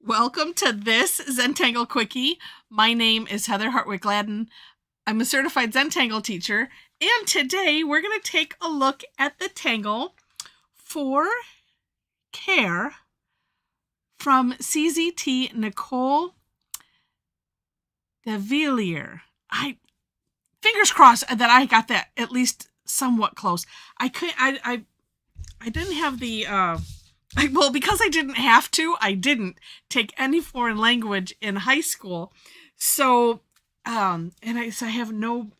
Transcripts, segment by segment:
Welcome to this Zentangle Quickie. My name is Heather Hartwick Gladden. I'm a Certified Zentangle Teacher, and today we're going to take a look at the tangle for care from CZT Nicole Devylerre. Fingers crossed that I got that at least somewhat close. I didn't have the because I didn't have to. I didn't take any foreign language in high school, so I have no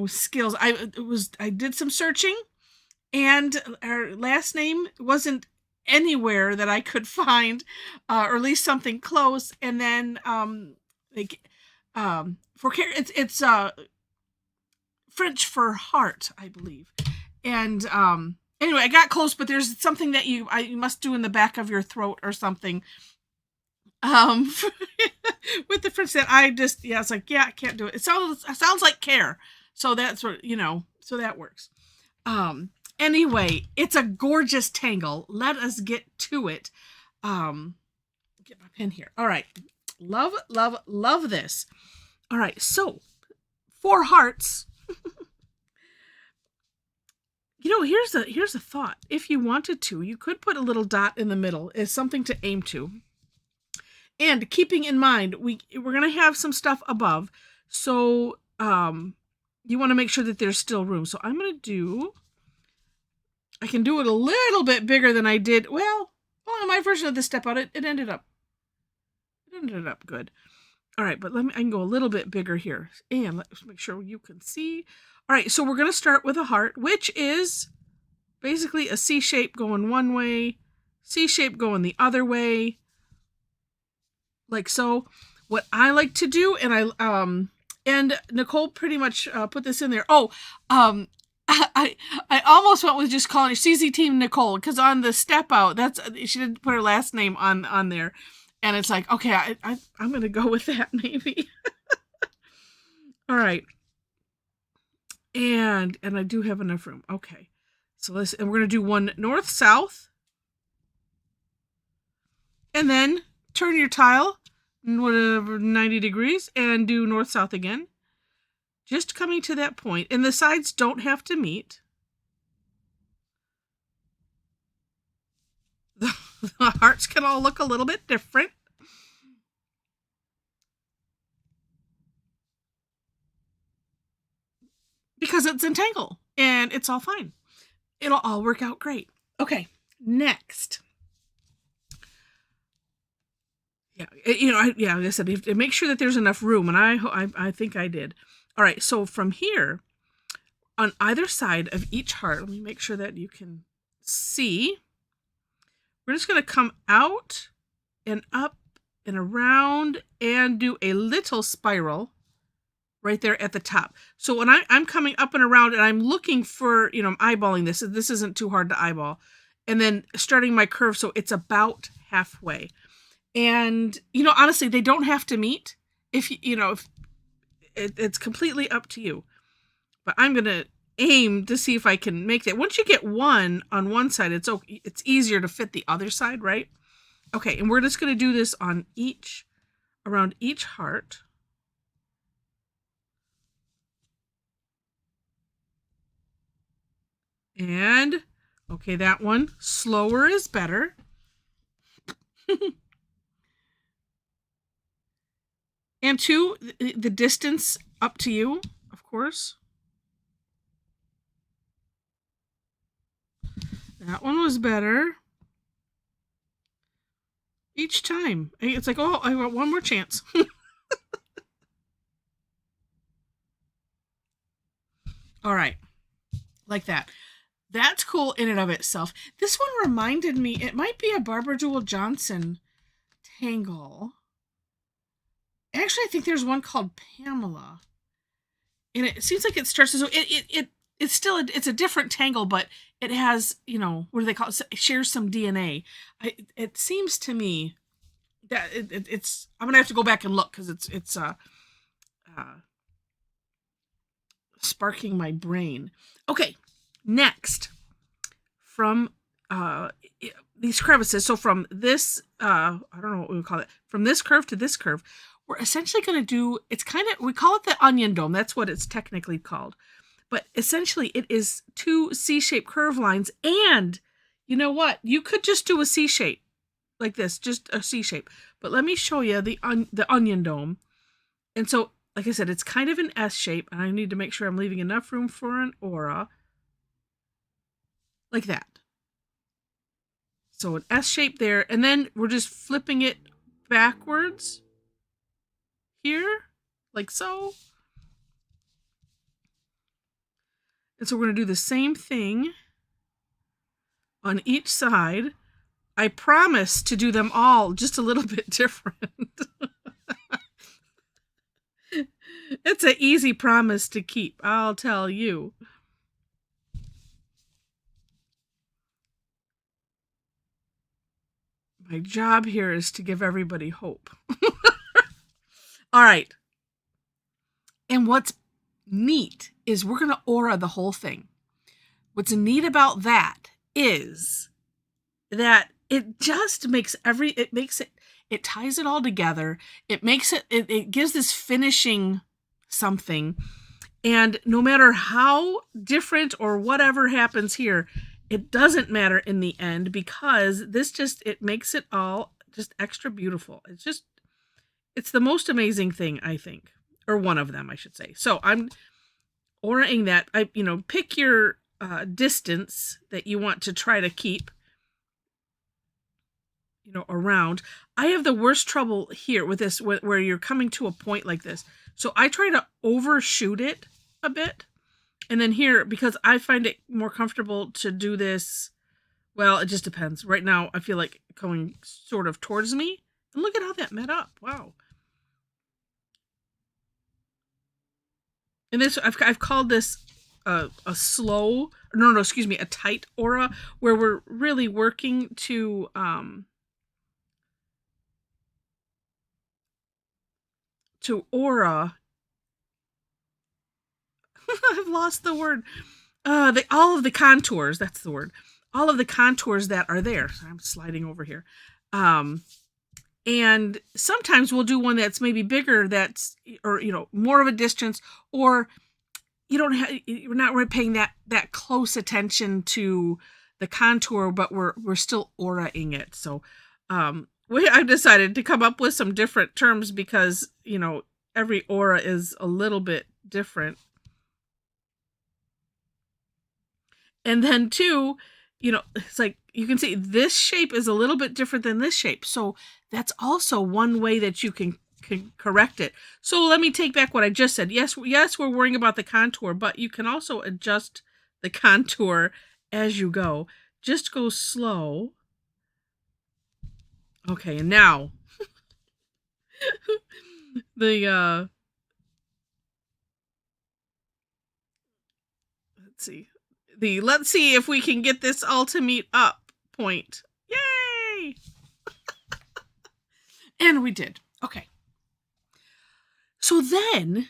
skills. I did some searching, and her last name wasn't anywhere that I could find, or at least something close. And then for care, it's French for heart, I believe, and anyway, I got close, but there's something that you must do in the back of your throat or something. With the French that it's like, I can't do it. It sounds like care. So that's what, so that works. Anyway, it's a gorgeous tangle. Let us get to it. Get my pen here. All right. Love, love, love this. All right. So 4 hearts. Here's a thought. If you wanted to, you could put a little dot in the middle as something to aim to. And keeping in mind, we're going to have some stuff above. So you want to make sure that there's still room. So I'm going to I can do it a little bit bigger than I did. Well, in my version of this step out, it ended up good. All right, but I can go a little bit bigger here. And let's make sure you can see. All right, so we're going to start with a heart, which is basically a C shape going one way, C shape going the other way, like so. What I like to do, and Nicole pretty much put this in there. I almost went with just calling her CZT Nicole, because on the step out, she didn't put her last name on there, and it's like, okay, I'm going to go with that maybe. All right. And I do have enough room. Okay. So we're going to do one north, south. And then turn your tile, whatever, 90 degrees, and do north, south again. Just coming to that point. And the sides don't have to meet. The hearts can all look a little bit different. Because it's Zentangle, and it's all fine. It'll all work out great. Okay, next. Yeah, like I said, you have to make sure that there's enough room, and I think I did. All right, so from here, on either side of each heart, let me make sure that you can see. We're just going to come out and up and around and do a little spiral right there at the top. So when I'm coming up and around and I'm looking for, I'm eyeballing this. This isn't too hard to eyeball. And then starting my curve so it's about halfway. And, honestly, they don't have to meet. If it's completely up to you. But I'm going to aim to see if I can make that. Once you get one on one side, it's easier to fit the other side, right? Okay, and we're just going to do this on around each heart. And, okay, that one, slower is better. And 2, the distance up to you, of course. That one was better. Each time. It's like, oh, I got one more chance. All right. Like that. That's cool in and of itself. This one reminded me, it might be a Barbara Jewel Johnson tangle. Actually, I think there's one called Pamela. And it seems like it starts as it's a different tangle, but it has, what do they call it? It shares some DNA. It seems to me that it's I'm gonna have to go back and look, because it's sparking my brain. Okay, next, from the these crevices. So from this, I don't know what we would call it, from this curve to this curve, we're essentially going to do, it's kind of, we call it the onion dome. That's what it's technically called. But essentially it is 2 C-shaped curve lines. And you know what? You could just do a C shape like this, just a C shape. But let me show you the onion dome. And so, like I said, it's kind of an S shape. And I need to make sure I'm leaving enough room for an aura. Like that. So an S shape there. And then we're just flipping it backwards. Here. Like so. And so we're going to do the same thing on each side. I promise to do them all just a little bit different. It's an easy promise to keep, I'll tell you. My job here is to give everybody hope. All right. And what's neat is we're going to aura the whole thing. What's neat about that is that it just makes it ties it all together. It makes it gives this finishing something. And no matter how different or whatever happens here, it doesn't matter in the end, because this it makes it all just extra beautiful. It's the most amazing thing, I think, or one of them, I should say. So I'm auraing that. Pick your distance that you want to try to keep, around. I have the worst trouble here with this, where you're coming to a point like this. So I try to overshoot it a bit. And then here, because I find it more comfortable to do this, well, it just depends. Right now, I feel like going sort of towards me. And look at how that met up. Wow. And this, I've called this a tight aura, where we're really working to aura. I've lost the word. All of the contours, that's the word. All of the contours that are there. So I'm sliding over here. And sometimes we'll do one that's maybe bigger, or more of a distance, or you're not really paying that close attention to the contour, but we're still auraing it. So I've decided to come up with some different terms, because every aura is a little bit different. And then too, it's like you can see this shape is a little bit different than this shape. So that's also one way that you can correct it. So let me take back what I just said. Yes, we're worrying about the contour, but you can also adjust the contour as you go. Just go slow. Okay, and now let's see. Let's see if we can get this all to meet up point. Yay! And we did. Okay. So then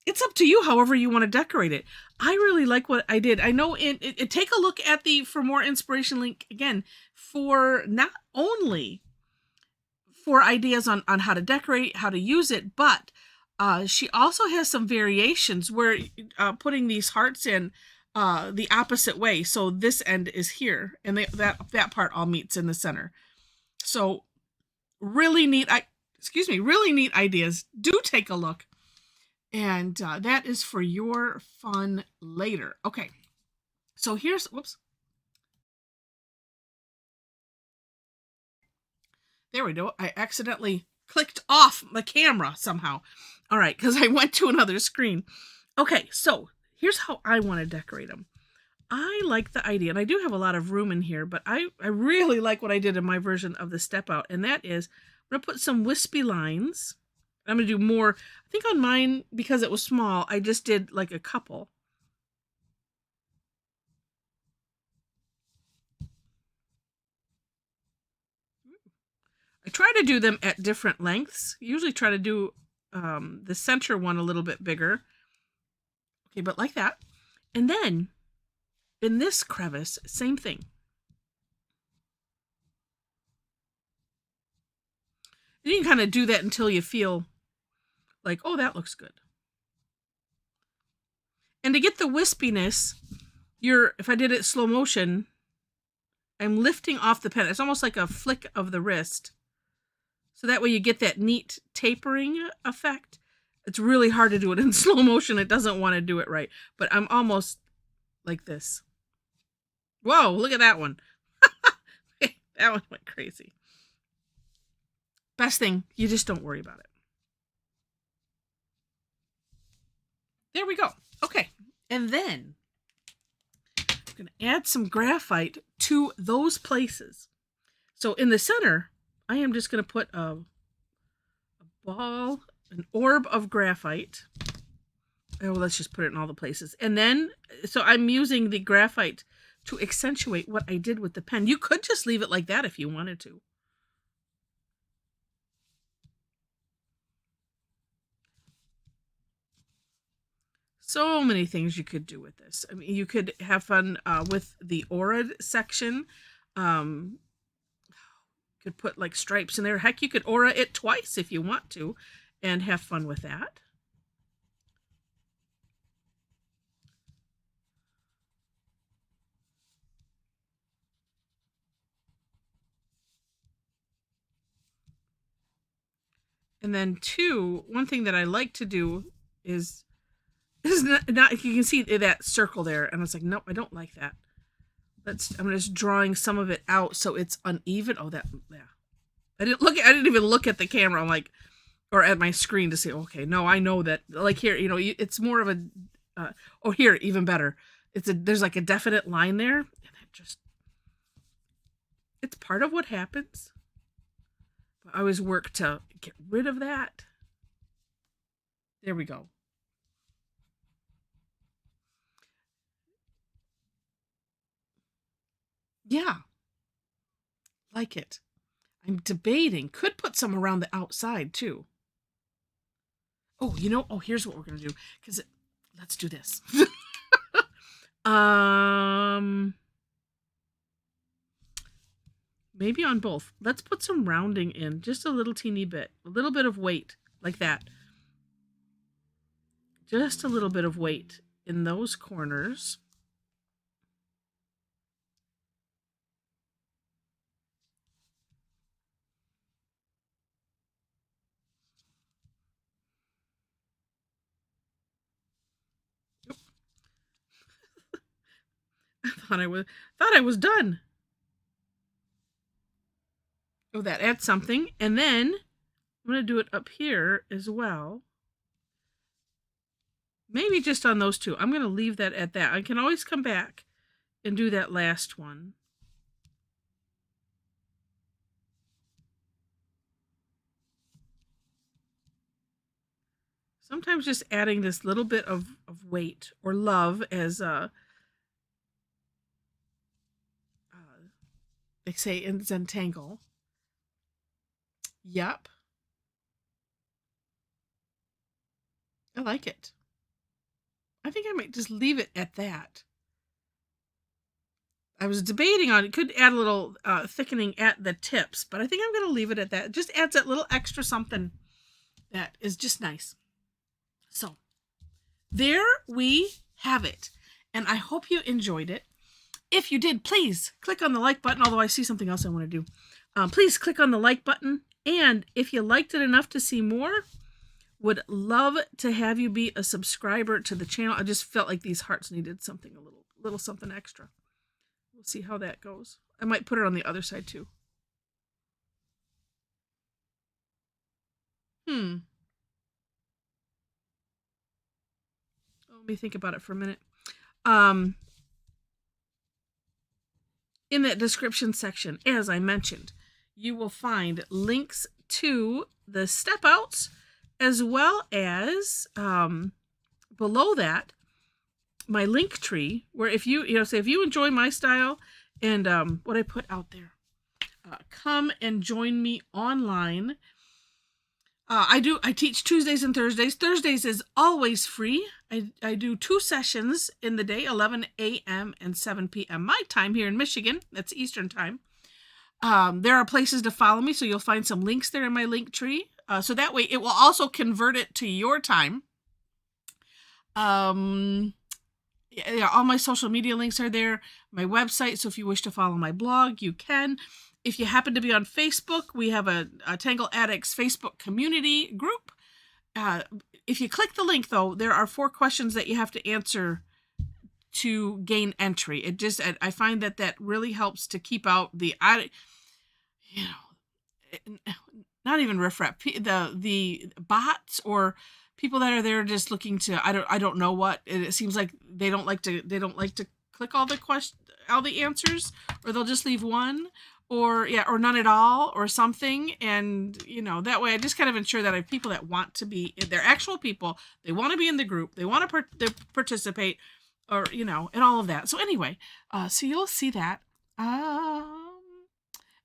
it's up to you however you want to decorate it. I really like what I did. I know take a look at the For More Inspiration link again, for not only for ideas on how to decorate, how to use it, but she also has some variations where putting these hearts in the opposite way. So this end is here, and that part all meets in the center. So really neat, really neat ideas. Do take a look. And that is for your fun later. Okay. So whoops. There we go. I accidentally clicked off the camera somehow. All right, because I went to another screen. Okay, so here's how I want to decorate them. I like the idea, and I do have a lot of room in here, but I really like what I did in my version of the step out, and that is I'm going to put some wispy lines. I'm going to do more. I think on mine, because it was small, I just did like a couple. I try to do them at different lengths. Usually try to do the center one a little bit bigger. Okay, but like that. And then in this crevice, same thing. And you can kind of do that until you feel like, oh, that looks good. And to get the wispiness, if I did it slow motion, I'm lifting off the pen. It's almost like a flick of the wrist. So that way you get that neat tapering effect. It's really hard to do it in slow motion. It doesn't want to do it right. But I'm almost like this. Whoa, look at that one. That one went crazy. Best thing, you just don't worry about it. There we go. Okay. And then I'm going to add some graphite to those places. So in the center, I am just going to put a ball, an orb of graphite. Oh, let's just put it in all the places. And then, so I'm using the graphite to accentuate what I did with the pen. You could just leave it like that if you wanted to. So many things you could do with this. I mean, you could have fun with the aura section. Could put like stripes in there. Heck, you could aura it twice if you want to and have fun with that. And then one thing that I like to do is not you can see that circle there, and I was like, nope, I don't like that. I'm just drawing some of it out so it's uneven. Oh, yeah. I didn't even look at the camera. I'm like, or at my screen to say, okay, no, I know that. Like here, it's more of a. Oh, here, even better. There's like a definite line there, and it's part of what happens. I always work to get rid of that. There we go. Yeah. Like it. I'm debating. Could put some around the outside too. Oh, here's what we're going to do. Let's do this. Maybe on both. Let's put some rounding in. Just a little teeny bit. A little bit of weight. Like that. Just a little bit of weight in those corners. I thought I was done. Oh, that adds something. And then I'm going to do it up here as well. Maybe just on those two. I'm going to leave that at that. I can always come back and do that last one. Sometimes just adding this little bit of weight or love, as they say in Zentangle. Yep. I like it. I think I might just leave it at that. I was debating on it. Could add a little thickening at the tips, but I think I'm going to leave it at that. It just adds that little extra something that is just nice. So there we have it. And I hope you enjoyed it. If you did, please click on the like button, although I see something else I want to do. Please click on the like button. And if you liked it enough to see more, would love to have you be a subscriber to the channel. I just felt like these hearts needed something, a little something extra. We'll see how that goes. I might put it on the other side too. Let me think about it for a minute. In that description section, as I mentioned, you will find links to the step outs, as well as below that, my link tree, where if you say if you enjoy my style and what I put out there, come and join me online. I teach Tuesdays and Thursdays. Thursdays is always free. I do 2 sessions in the day, 11 a.m. and 7 p.m. my time here in Michigan. That's Eastern time. There are places to follow me, so you'll find some links there in my link tree. So that way it will also convert it to your time. Yeah, all my social media links are there. My website, so if you wish to follow my blog, you can. If you happen to be on Facebook, we have a Tangle Addicts Facebook community group. If you click the link, though, there are 4 questions that you have to answer to gain entry. I find that really helps to keep out the, not even riffraff, the bots or people that are there just looking to, I don't know what. It seems like they don't like to click all the answers, or they'll just leave one, or none at all, or something. And that way I just kind of ensure that I have people that want to be, they're actual people, they want to be in the group, they want to participate, or and all of that. So anyway, so you'll see that, and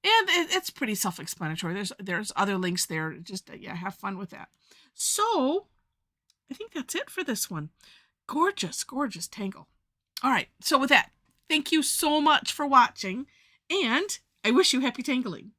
it's pretty self-explanatory. There's other links there. Just have fun with that. So I think that's it for this one. Gorgeous tangle. All right, so with that, thank you so much for watching, and I wish you happy tangling.